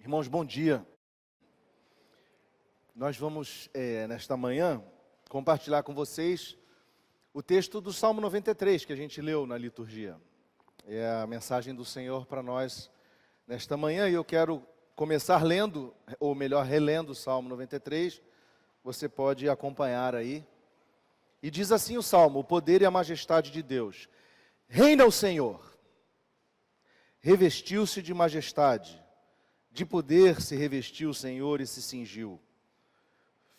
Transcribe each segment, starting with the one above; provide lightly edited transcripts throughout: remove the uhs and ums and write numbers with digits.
Irmãos, bom dia. Nós vamos, nesta manhã, compartilhar com vocês o texto do Salmo 93, que a gente leu na liturgia. É a mensagem do Senhor para nós nesta manhã, e eu quero começar lendo, ou melhor, relendo o Salmo 93. Você pode acompanhar aí. E diz assim o Salmo: o poder e a majestade de Deus. Reina o Senhor, revestiu-se de majestade. De poder se revestiu o Senhor e se cingiu.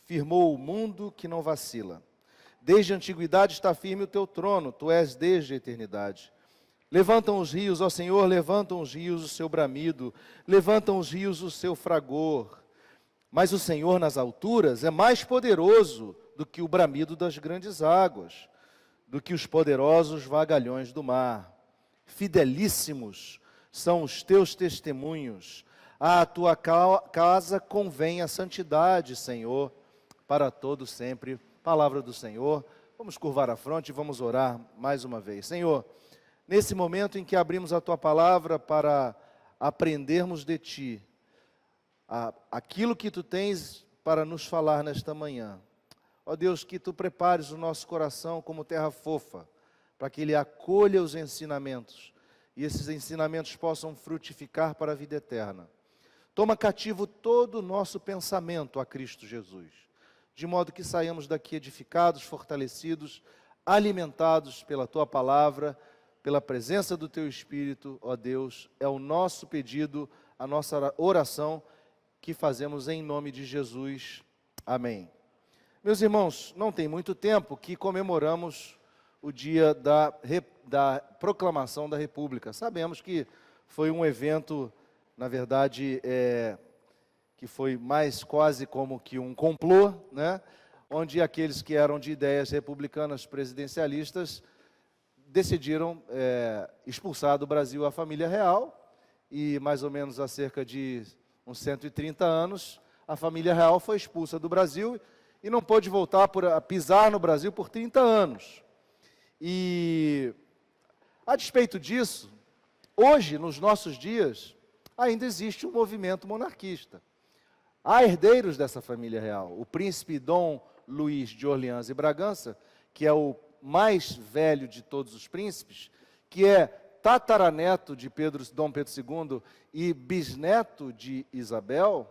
Firmou o mundo que não vacila. Desde a antiguidade está firme o teu trono, tu és desde a eternidade. Levantam os rios, ó Senhor, levantam os rios o seu bramido, levantam os rios o seu fragor. Mas o Senhor nas alturas é mais poderoso do que o bramido das grandes águas, do que os poderosos vagalhões do mar. Fidelíssimos são os teus testemunhos. À tua casa convém a santidade, Senhor, para todo sempre. Palavra do Senhor. Vamos curvar a fronte e vamos orar mais uma vez. Senhor, nesse momento em que abrimos a tua palavra para aprendermos de ti, aquilo que tu tens para nos falar nesta manhã. Ó Deus, que tu prepares o nosso coração como terra fofa, para que ele acolha os ensinamentos, e esses ensinamentos possam frutificar para a vida eterna. Toma cativo todo o nosso pensamento a Cristo Jesus, de modo que saiamos daqui edificados, fortalecidos, alimentados pela tua palavra, pela presença do teu Espírito, ó Deus. É o nosso pedido, a nossa oração, que fazemos em nome de Jesus. Amém. Meus irmãos, não tem muito tempo que comemoramos o dia da proclamação da República. Sabemos que foi um evento, na verdade, que foi mais quase como que um complô, né? Onde aqueles que eram de ideias republicanas presidencialistas decidiram expulsar do Brasil a família real, e mais ou menos há cerca de uns 130 anos, a família real foi expulsa do Brasil e não pôde voltar a pisar no Brasil por 30 anos. E, a despeito disso, hoje, nos nossos dias, ainda existe um movimento monarquista. Há herdeiros dessa família real. O príncipe Dom Luís de Orleans e Bragança, que é o mais velho de todos os príncipes, que é tataraneto de Dom Pedro II e bisneto de Isabel,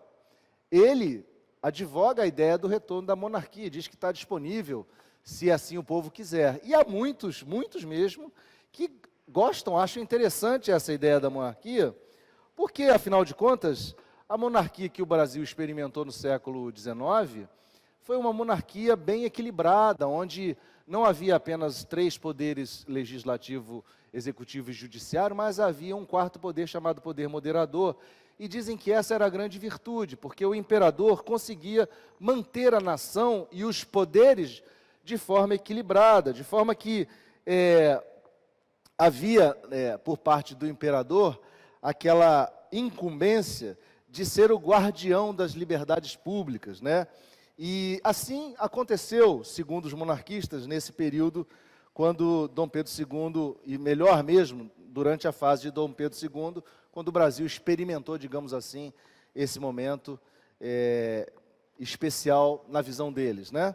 ele advoga a ideia do retorno da monarquia, diz que está disponível, se assim o povo quiser. E há muitos mesmo, que gostam, acham interessante essa ideia da monarquia, porque, afinal de contas, a monarquia que o Brasil experimentou no século XIX foi uma monarquia bem equilibrada, onde não havia apenas 3 poderes, legislativo, executivo e judiciário, mas havia um 4º poder chamado poder moderador. E dizem que essa era a grande virtude, porque o imperador conseguia manter a nação e os poderes de forma equilibrada, de forma que havia, por parte do imperador, aquela incumbência de ser o guardião das liberdades públicas, né? E assim aconteceu, segundo os monarquistas, nesse período, quando Dom Pedro II, e melhor mesmo, durante a fase de Dom Pedro II, quando o Brasil experimentou, digamos assim, esse momento especial na visão deles, né?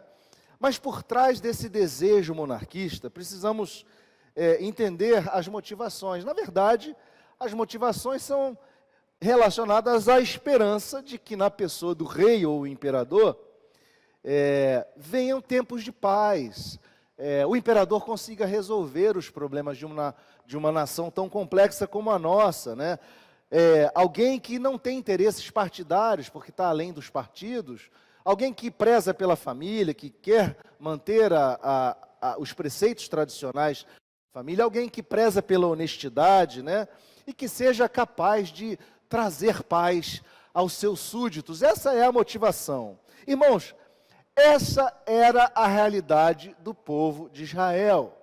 Mas por trás desse desejo monarquista, precisamos entender as motivações. Na verdade, as motivações são relacionadas à esperança de que na pessoa do rei ou imperador venham tempos de paz, o imperador consiga resolver os problemas de uma nação tão complexa como a nossa, né? Alguém que não tem interesses partidários, porque está além dos partidos, alguém que preza pela família, que quer manter os preceitos tradicionais da família, alguém que preza pela honestidade, né? E que seja capaz de trazer paz aos seus súditos. Essa é a motivação. Irmãos, essa era a realidade do povo de Israel.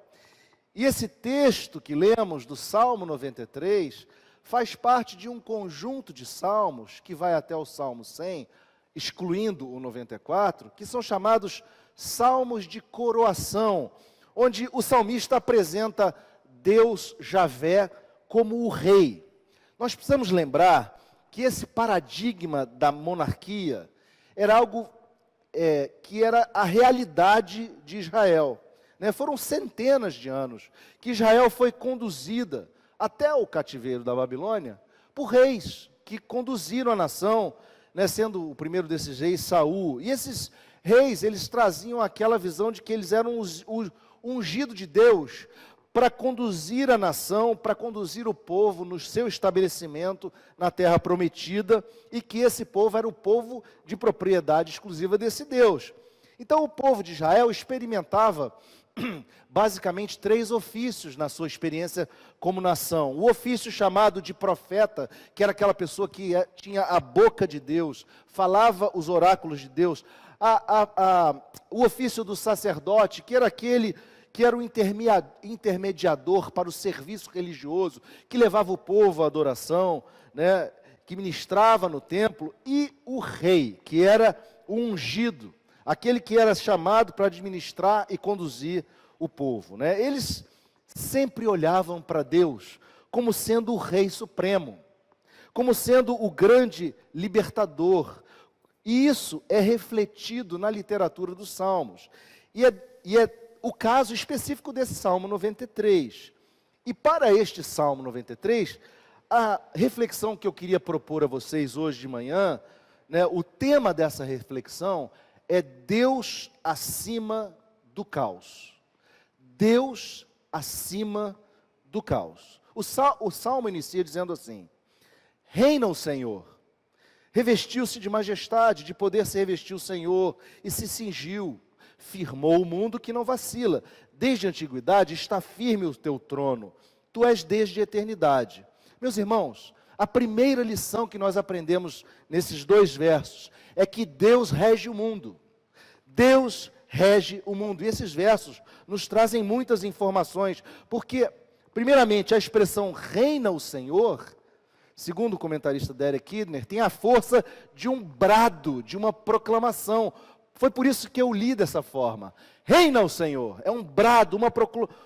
E esse texto que lemos do Salmo 93 faz parte de um conjunto de salmos que vai até o Salmo 100, excluindo o 94, que são chamados salmos de coroação, onde o salmista apresenta Deus, Javé, como o rei. Nós precisamos lembrar que esse paradigma da monarquia era algo que era a realidade de Israel. Né? Foram centenas de anos que Israel foi conduzida até o cativeiro da Babilônia por reis que conduziram a nação, né, sendo o primeiro desses reis Saul. E esses reis, eles traziam aquela visão de que eles eram o ungido de Deus para conduzir a nação, para conduzir o povo no seu estabelecimento na terra prometida, e que esse povo era o povo de propriedade exclusiva desse Deus. Então o povo de Israel experimentava basicamente 3 ofícios na sua experiência como nação. O ofício chamado de profeta, que era aquela pessoa que tinha a boca de Deus, falava os oráculos de Deus. O ofício do sacerdote, que era aquele que era o intermediador para o serviço religioso, que levava o povo à adoração, né, que ministrava no templo, e o rei, que era o ungido, aquele que era chamado para administrar e conduzir o povo. Né? Eles sempre olhavam para Deus como sendo o Rei Supremo, como sendo o grande libertador. E isso é refletido na literatura dos Salmos. E é o caso específico desse Salmo 93. E para este Salmo 93, a reflexão que eu queria propor a vocês hoje de manhã, né, o tema dessa reflexão é Deus acima do caos. Deus acima do caos. O Salmo inicia dizendo assim: reina o Senhor, revestiu-se de majestade, de poder se revestiu o Senhor, e se cingiu, firmou o mundo que não vacila. Desde a antiguidade está firme o teu trono, tu és desde a eternidade. Meus irmãos, a primeira lição que nós aprendemos nesses 2 versos é que Deus rege o mundo. Deus rege o mundo. E esses versos nos trazem muitas informações, porque, primeiramente, a expressão reina o Senhor, segundo o comentarista Derek Kidner, tem a força de um brado, de uma proclamação. Foi por isso que eu li dessa forma. Reina o Senhor, é um brado,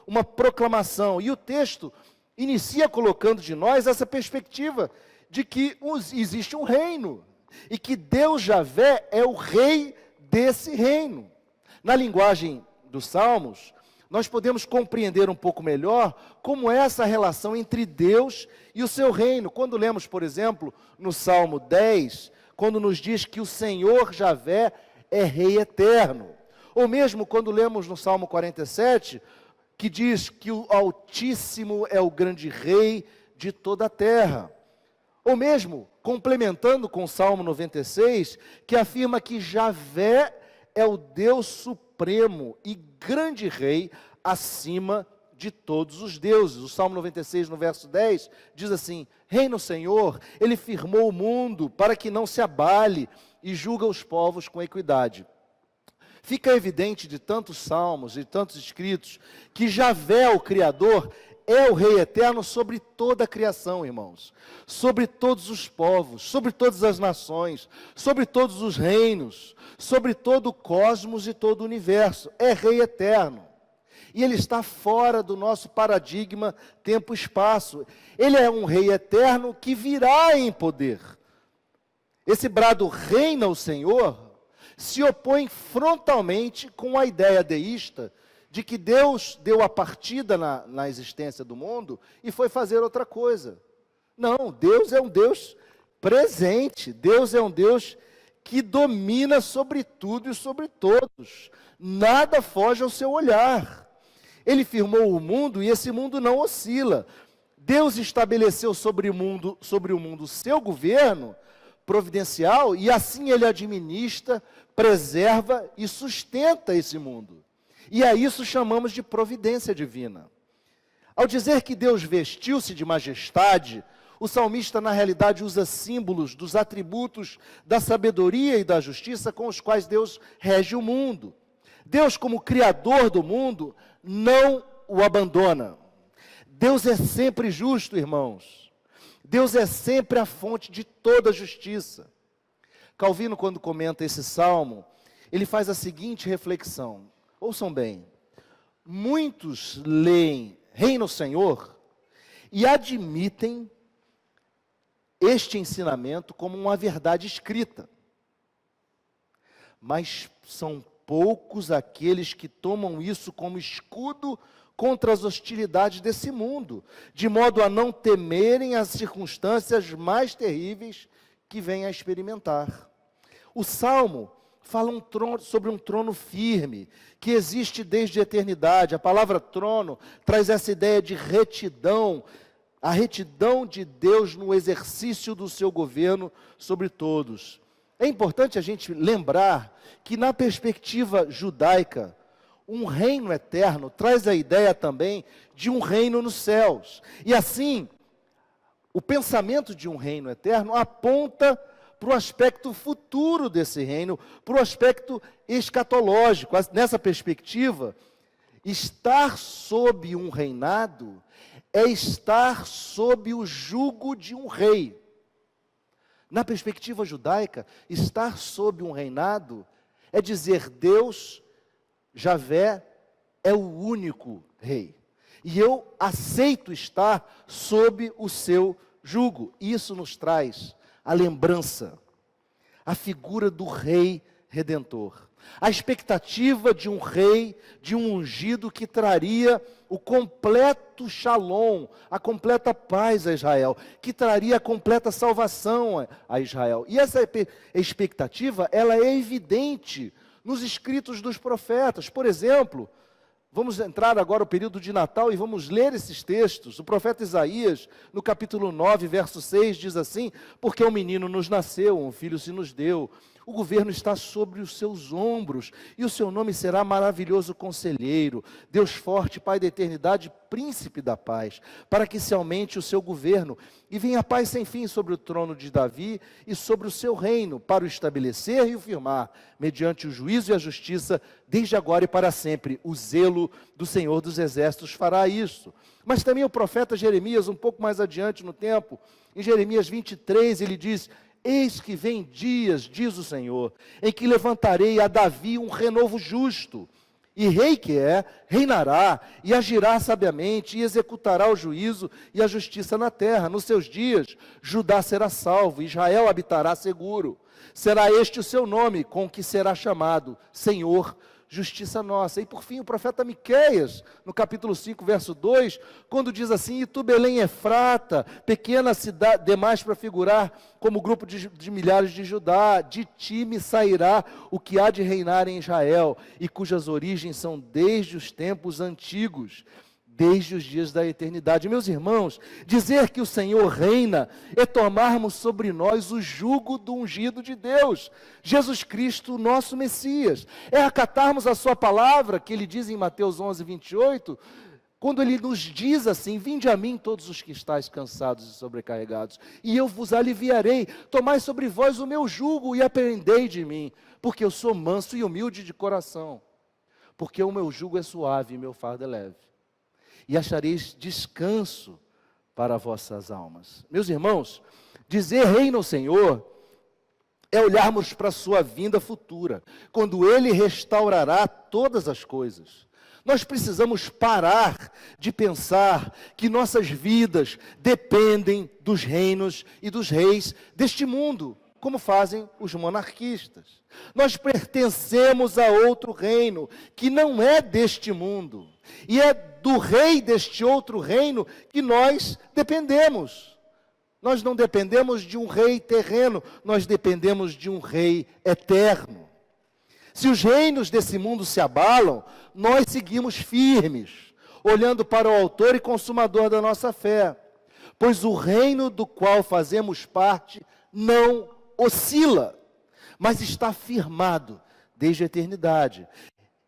uma proclamação. E o texto inicia colocando de nós essa perspectiva de que existe um reino, e que Deus Javé é o rei desse reino. Na linguagem dos Salmos, nós podemos compreender um pouco melhor como é essa relação entre Deus e o seu reino. Quando lemos, por exemplo, no Salmo 10, quando nos diz que o Senhor Javé é rei eterno. Ou mesmo quando lemos no Salmo 47, que diz que o Altíssimo é o grande rei de toda a terra. Ou mesmo, complementando com o Salmo 96, que afirma que Javé é o Deus supremo e grande rei acima de todos os deuses. O Salmo 96, no verso 10, diz assim: reina o Senhor, Ele firmou o mundo para que não se abale e julga os povos com equidade. Fica evidente de tantos salmos e tantos escritos que Javé, o Criador, é o Rei eterno sobre toda a criação, irmãos, sobre todos os povos, sobre todas as nações, sobre todos os reinos, sobre todo o cosmos e todo o universo. É Rei eterno. E Ele está fora do nosso paradigma tempo-espaço. Ele é um Rei eterno que virá em poder. Esse brado reina o Senhor se opõe frontalmente com a ideia deísta de que Deus deu a partida na existência do mundo e foi fazer outra coisa. Não, Deus é um Deus presente. Deus é um Deus que domina sobre tudo e sobre todos. Nada foge ao seu olhar. Ele firmou o mundo e esse mundo não oscila. Deus estabeleceu sobre o mundo seu governo providencial, e assim Ele administra, preserva e sustenta esse mundo. E a isso chamamos de providência divina. Ao dizer que Deus vestiu-se de majestade, o salmista na realidade usa símbolos dos atributos da sabedoria e da justiça com os quais Deus rege o mundo. Deus, como Criador do mundo, não o abandona. Deus é sempre justo, irmãos. Deus é sempre a fonte de toda justiça. Calvino, quando comenta esse salmo, ele faz a seguinte reflexão. Ouçam bem. Muitos leem reina o Senhor e admitem este ensinamento como uma verdade escrita. Mas são poucos aqueles que tomam isso como escudo contra as hostilidades desse mundo, de modo a não temerem as circunstâncias mais terríveis que vêm a experimentar. O Salmo fala sobre um trono firme, que existe desde a eternidade. A palavra trono traz essa ideia de retidão, a retidão de Deus no exercício do seu governo sobre todos. É importante a gente lembrar que na perspectiva judaica, um reino eterno traz a ideia também de um reino nos céus. E assim, o pensamento de um reino eterno aponta para o aspecto futuro desse reino, para o aspecto escatológico. Nessa perspectiva, estar sob um reinado é estar sob o jugo de um rei. Na perspectiva judaica, estar sob um reinado é dizer: Deus, Javé, é o único rei. E eu aceito estar sob o seu jugo. Isso nos traz a lembrança, a figura do rei redentor. A expectativa de um rei, de um ungido que traria o completo shalom, a completa paz a Israel, que traria a completa salvação a Israel. E essa expectativa, ela é evidente nos escritos dos profetas. Por exemplo, vamos entrar agora no período de Natal e vamos ler esses textos. O profeta Isaías, no capítulo 9, verso 6, diz assim: porque um menino nos nasceu, um filho se nos deu, o governo está sobre os seus ombros, e o seu nome será maravilhoso conselheiro, Deus forte, Pai da eternidade, príncipe da paz, para que se aumente o seu governo, e venha a paz sem fim sobre o trono de Davi, e sobre o seu reino, para o estabelecer e o firmar, mediante o juízo e a justiça, desde agora e para sempre. O zelo do Senhor dos Exércitos fará isso. Mas também o profeta Jeremias, um pouco mais adiante no tempo, em Jeremias 23, ele diz: eis que vem dias, diz o Senhor, em que levantarei a Davi um renovo justo, e rei que é, reinará, e agirá sabiamente, e executará o juízo e a justiça na terra. Nos seus dias, Judá será salvo, Israel habitará seguro. Será este o seu nome, com que será chamado Senhor, justiça nossa. E por fim, o profeta Miqueias, no capítulo 5, verso 2, quando diz assim: e tu, Belém Efrata, pequena cidade, demais para figurar como grupo de milhares de Judá, de ti me sairá o que há de reinar em Israel, e cujas origens são desde os tempos antigos, desde os dias da eternidade. Meus irmãos, dizer que o Senhor reina é tomarmos sobre nós o jugo do ungido de Deus, Jesus Cristo, nosso Messias. É acatarmos a sua palavra, que ele diz em Mateus 11, 28, quando ele nos diz assim: vinde a mim todos os que estáis cansados e sobrecarregados, e eu vos aliviarei. Tomai sobre vós o meu jugo e aprendei de mim, porque eu sou manso e humilde de coração, porque o meu jugo é suave e meu fardo é leve, e achareis descanso para vossas almas. Meus irmãos, dizer reina o Senhor é olharmos para a sua vinda futura, quando Ele restaurará todas as coisas. Nós precisamos parar de pensar que nossas vidas dependem dos reinos e dos reis deste mundo, como fazem os monarquistas. Nós pertencemos a outro reino, que não é deste mundo, e é do rei deste outro reino que nós dependemos. Nós não dependemos de um rei terreno, nós dependemos de um rei eterno. Se os reinos desse mundo se abalam, nós seguimos firmes, olhando para o autor e consumador da nossa fé, pois o reino do qual fazemos parte não oscila, mas está firmado desde a eternidade.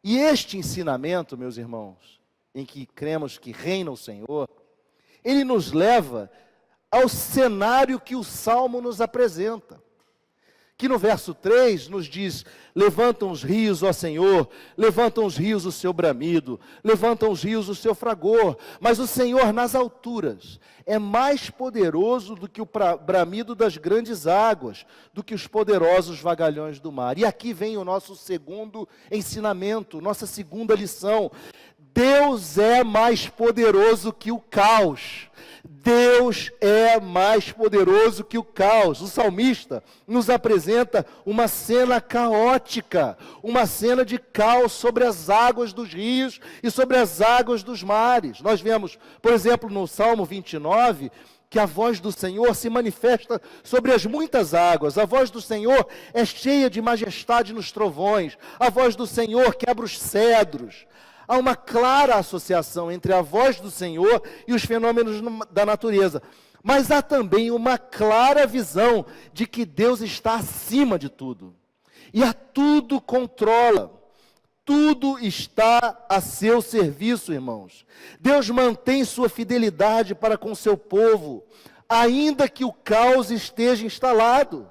E este ensinamento, meus irmãos, em que cremos que reina o Senhor, ele nos leva ao cenário que o Salmo nos apresenta, que no verso 3 nos diz: levantam os rios, ó Senhor, levantam os rios o seu bramido, levantam os rios o seu fragor, mas o Senhor nas alturas é mais poderoso do que o bramido das grandes águas, do que os poderosos vagalhões do mar. E aqui vem o nosso segundo ensinamento, nossa segunda lição: Deus é mais poderoso que o caos. Deus é mais poderoso que o caos. O salmista nos apresenta uma cena caótica, uma cena de caos sobre as águas dos rios e sobre as águas dos mares. Nós vemos, por exemplo, no Salmo 29, que a voz do Senhor se manifesta sobre as muitas águas. A voz do Senhor é cheia de majestade nos trovões. A voz do Senhor quebra os cedros. Há uma clara associação entre a voz do Senhor e os fenômenos da natureza. Mas há também uma clara visão de que Deus está acima de tudo. E a tudo controla. Tudo está a seu serviço, irmãos. Deus mantém sua fidelidade para com seu povo, ainda que o caos esteja instalado.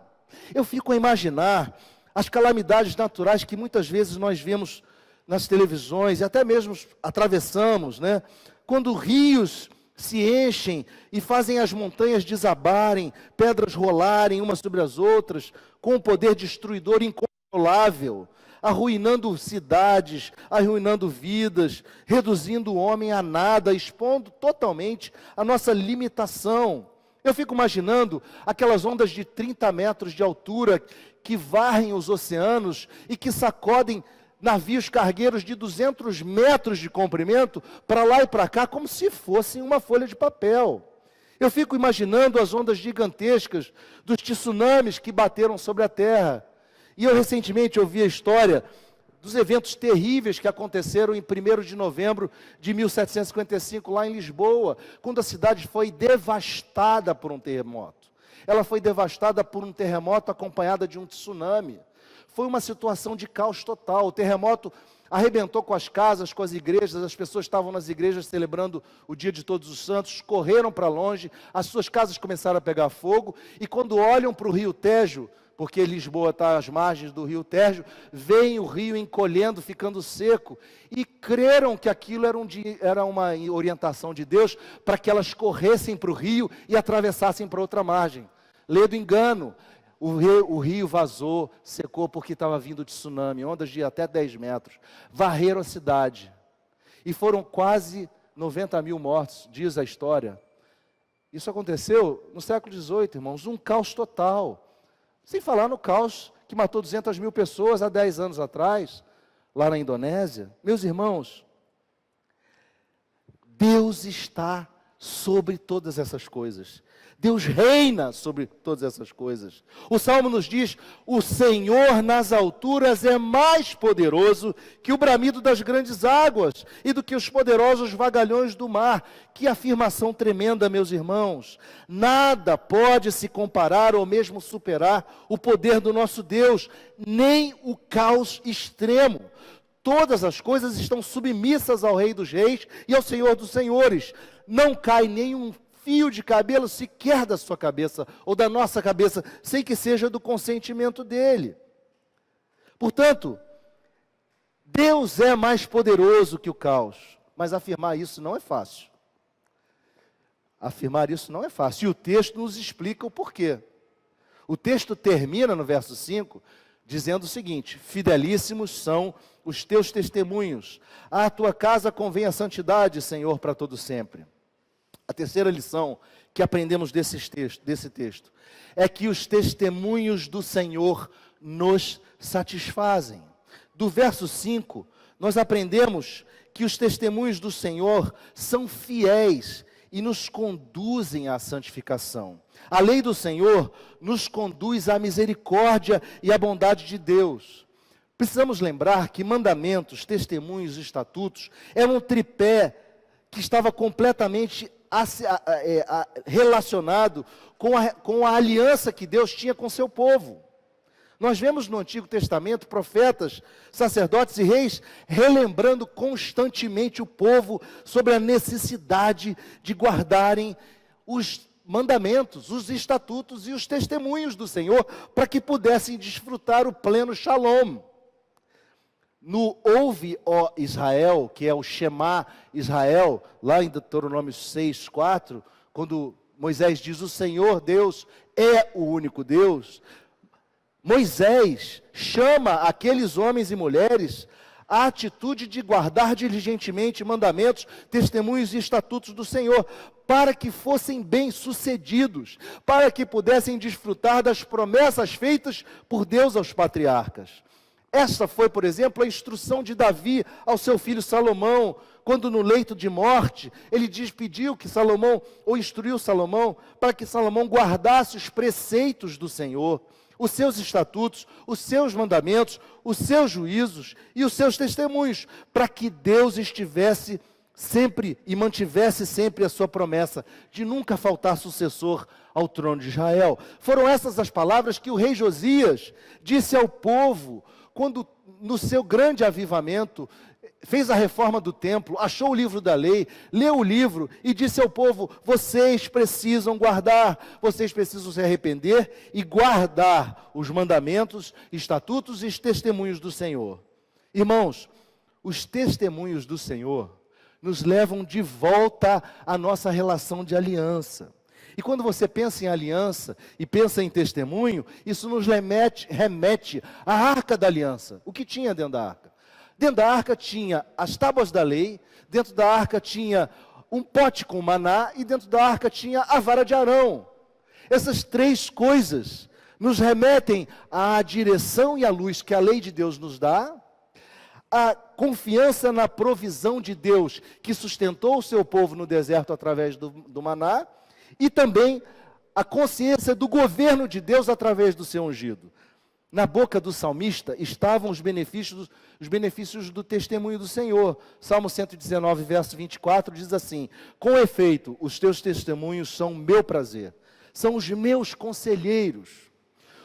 Eu fico a imaginar as calamidades naturais que muitas vezes nós vemos nas televisões e até mesmo atravessamos, né? Quando rios se enchem e fazem as montanhas desabarem, pedras rolarem umas sobre as outras, com um poder destruidor incontrolável, arruinando cidades, arruinando vidas, reduzindo o homem a nada, expondo totalmente a nossa limitação. Eu fico imaginando aquelas ondas de 30 metros de altura que varrem os oceanos e que sacodem navios cargueiros de 200 metros de comprimento para lá e para cá, como se fossem uma folha de papel. Eu fico imaginando as ondas gigantescas dos tsunamis que bateram sobre a terra. E eu recentemente ouvi a história dos eventos terríveis que aconteceram em 1º de novembro de 1755, lá em Lisboa, quando a cidade foi devastada por um terremoto. Ela foi devastada por um terremoto acompanhada de um tsunami. Foi uma situação de caos total. O terremoto arrebentou com as casas, com as igrejas. As pessoas estavam nas igrejas celebrando o dia de Todos os Santos, correram para longe, as suas casas começaram a pegar fogo, e quando olham para o rio Tejo, porque Lisboa está às margens do rio Tejo, veem o rio encolhendo, ficando seco, e creram que aquilo era uma orientação de Deus para que elas corressem para o rio e atravessassem para outra margem. Lê do engano. O rio vazou, secou porque estava vindo de tsunami, ondas de até 10 metros. Varreram a cidade. E foram quase 90 mil mortos, diz a história. Isso aconteceu no século XVIII, irmãos, um caos total. Sem falar no caos que matou 200 mil pessoas há 10 anos atrás, lá na Indonésia. Meus irmãos, Deus está sobre todas essas coisas. Deus reina sobre todas essas coisas. O Salmo nos diz: o Senhor nas alturas é mais poderoso que o bramido das grandes águas e do que os poderosos vagalhões do mar. Que afirmação tremenda, meus irmãos. Nada pode se comparar ou mesmo superar o poder do nosso Deus, nem o caos extremo. Todas as coisas estão submissas ao Rei dos Reis e ao Senhor dos Senhores. Não cai nenhum fio de cabelo sequer da sua cabeça, ou da nossa cabeça, sem que seja do consentimento dele. Portanto, Deus é mais poderoso que o caos, mas afirmar isso não é fácil. Afirmar isso não é fácil, e o texto nos explica o porquê. O texto termina no verso 5, dizendo o seguinte: fidelíssimos são os teus testemunhos, à tua casa convém a santidade, Senhor, para todo sempre. A terceira lição que aprendemos desse texto é que os testemunhos do Senhor nos satisfazem. Do verso 5, nós aprendemos que os testemunhos do Senhor são fiéis e nos conduzem à santificação. A lei do Senhor nos conduz à misericórdia e à bondade de Deus. Precisamos lembrar que mandamentos, testemunhos e estatutos eram um tripé que estava completamente relacionado com a aliança que Deus tinha com seu povo. Nós vemos no Antigo Testamento profetas, sacerdotes e reis relembrando constantemente o povo sobre a necessidade de guardarem os mandamentos, os estatutos e os testemunhos do Senhor, para que pudessem desfrutar o pleno shalom. No Ouve, ó Israel, que é o Shema Israel, lá em Deuteronômio 6:4, quando Moisés diz: o Senhor Deus é o único Deus, Moisés chama aqueles homens e mulheres a atitude de guardar diligentemente mandamentos, testemunhos e estatutos do Senhor, para que fossem bem-sucedidos, para que pudessem desfrutar das promessas feitas por Deus aos patriarcas. Essa foi, por exemplo, a instrução de Davi ao seu filho Salomão, quando no leito de morte, ele pediu que Salomão, ou instruiu Salomão, para que Salomão guardasse os preceitos do Senhor, os seus estatutos, os seus mandamentos, os seus juízos e os seus testemunhos, para que Deus estivesse sempre e mantivesse sempre a sua promessa de nunca faltar sucessor ao trono de Israel. Foram essas as palavras que o rei Josias disse ao povo, quando no seu grande avivamento, fez a reforma do templo, achou o livro da lei, leu o livro e disse ao povo: vocês precisam guardar, vocês precisam se arrepender e guardar os mandamentos, estatutos e testemunhos do Senhor. Irmãos, os testemunhos do Senhor nos levam de volta à nossa relação de aliança. E quando você pensa em aliança e pensa em testemunho, isso nos remete à arca da aliança. O que tinha dentro da arca? Dentro da arca tinha as tábuas da lei, dentro da arca tinha um pote com maná e dentro da arca tinha a vara de Arão. Essas três coisas nos remetem à direção e à luz que a lei de Deus nos dá, a confiança na provisão de Deus que sustentou o seu povo no deserto através do maná, e também a consciência do governo de Deus através do seu ungido. Na boca do salmista estavam os benefícios do testemunho do Senhor. Salmo 119, verso 24, diz assim: com efeito, os teus testemunhos são meu prazer, são os meus conselheiros.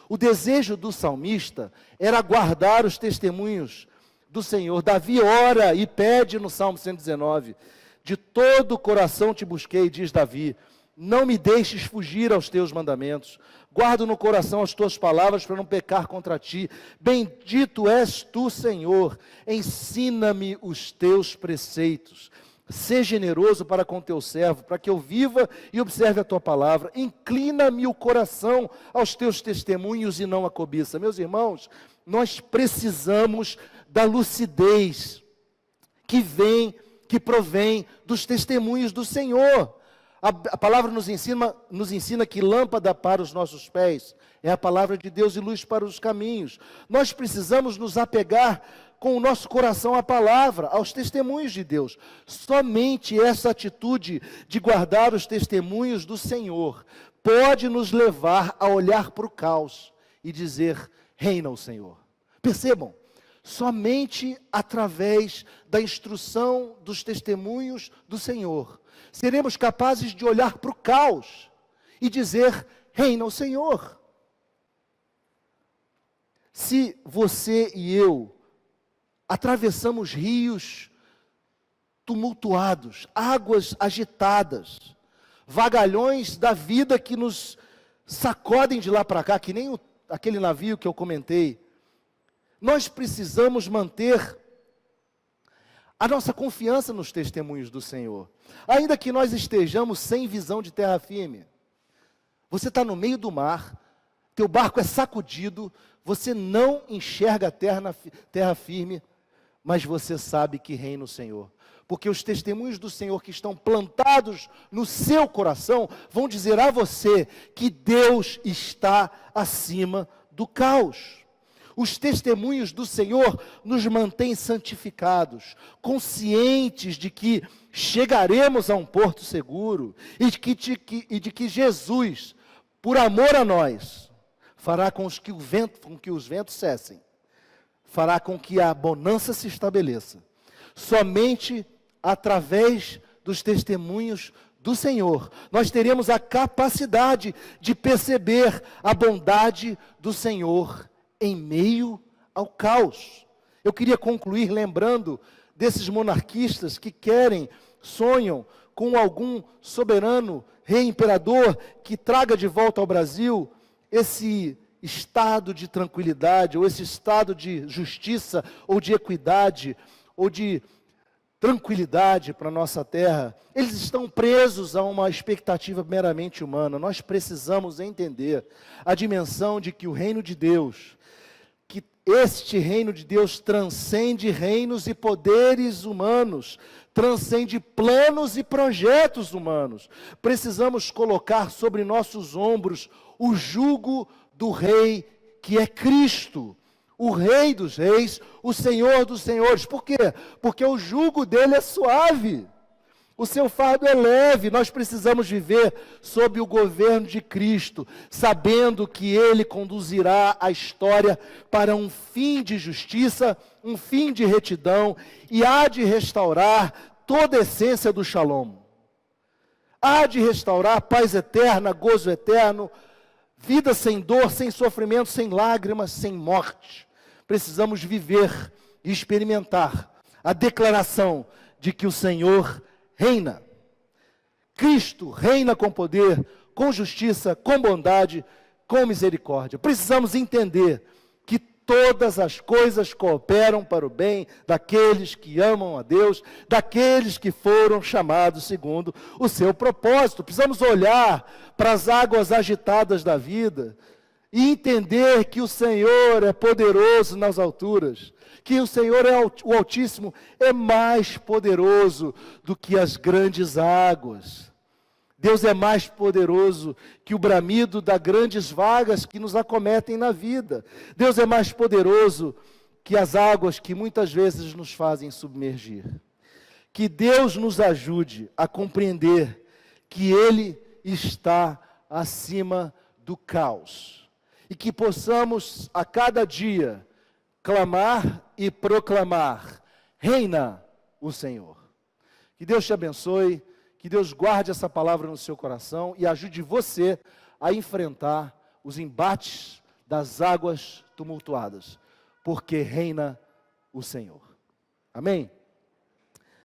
O desejo do salmista era guardar os testemunhos do Senhor. Davi ora e pede no Salmo 119, de todo o coração te busquei, diz Davi, não me deixes fugir aos teus mandamentos, guardo no coração as tuas palavras para não pecar contra ti. Bendito és tu, Senhor, ensina-me os teus preceitos. Sê generoso para com teu servo, para que eu viva e observe a tua palavra. Inclina-me o coração aos teus testemunhos e não a cobiça. Meus irmãos, nós precisamos da lucidez que provém dos testemunhos do Senhor. A palavra nos ensina que lâmpada para os nossos pés é a palavra de Deus e luz para os caminhos. Nós precisamos nos apegar com o nosso coração à palavra, aos testemunhos de Deus. Somente essa atitude de guardar os testemunhos do Senhor pode nos levar a olhar para o caos e dizer: reina o Senhor. Percebam, somente através da instrução dos testemunhos do Senhor seremos capazes de olhar para o caos e dizer: reina o Senhor. Se você e eu atravessamos rios tumultuados, águas agitadas, vagalhões da vida que nos sacodem de lá para cá, que nem aquele navio que eu comentei, nós precisamos manter a nossa confiança nos testemunhos do Senhor. Ainda que nós estejamos sem visão de terra firme, você está no meio do mar, teu barco é sacudido, você não enxerga a terra firme, mas você sabe que reina o Senhor. Porque os testemunhos do Senhor que estão plantados no seu coração vão dizer a você que Deus está acima do caos. Os testemunhos do Senhor nos mantêm santificados, conscientes de que chegaremos a um porto seguro e de que Jesus, por amor a nós, fará com que os ventos cessem, fará com que a bonança se estabeleça. Somente através dos testemunhos do Senhor, nós teremos a capacidade de perceber a bondade do Senhor em meio ao caos. Eu queria concluir lembrando desses monarquistas que sonham com algum soberano, rei, imperador, que traga de volta ao Brasil esse estado de tranquilidade, ou esse estado de justiça, ou de equidade, ou de tranquilidade para a nossa terra. Eles estão presos a uma expectativa meramente humana. Nós precisamos entender a dimensão de que o reino de Deus, que Este reino de Deus transcende reinos e poderes humanos, transcende planos e projetos humanos. Precisamos colocar sobre nossos ombros o jugo do Rei, que é Cristo, o Rei dos Reis, o Senhor dos Senhores. Por quê? Porque o jugo dele é suave. O seu fardo é leve. Nós precisamos viver sob o governo de Cristo, sabendo que Ele conduzirá a história para um fim de justiça, um fim de retidão, e há de restaurar toda a essência do Shalom. Há de restaurar paz eterna, gozo eterno, vida sem dor, sem sofrimento, sem lágrimas, sem morte. Precisamos viver e experimentar a declaração de que o Senhor reina. Cristo reina com poder, com justiça, com bondade, com misericórdia. Precisamos entender que todas as coisas cooperam para o bem daqueles que amam a Deus, daqueles que foram chamados segundo o seu propósito. Precisamos olhar para as águas agitadas da vida e entender que o Senhor é poderoso nas alturas, que o Senhor, o Altíssimo, é mais poderoso do que as grandes águas. Deus é mais poderoso que o bramido das grandes vagas que nos acometem na vida. Deus é mais poderoso que as águas que muitas vezes nos fazem submergir. Que Deus nos ajude a compreender que Ele está acima do caos. E que possamos a cada dia clamar e proclamar: reina o Senhor. Que Deus te abençoe, que Deus guarde essa palavra no seu coração e ajude você a enfrentar os embates das águas tumultuadas, porque reina o Senhor. Amém?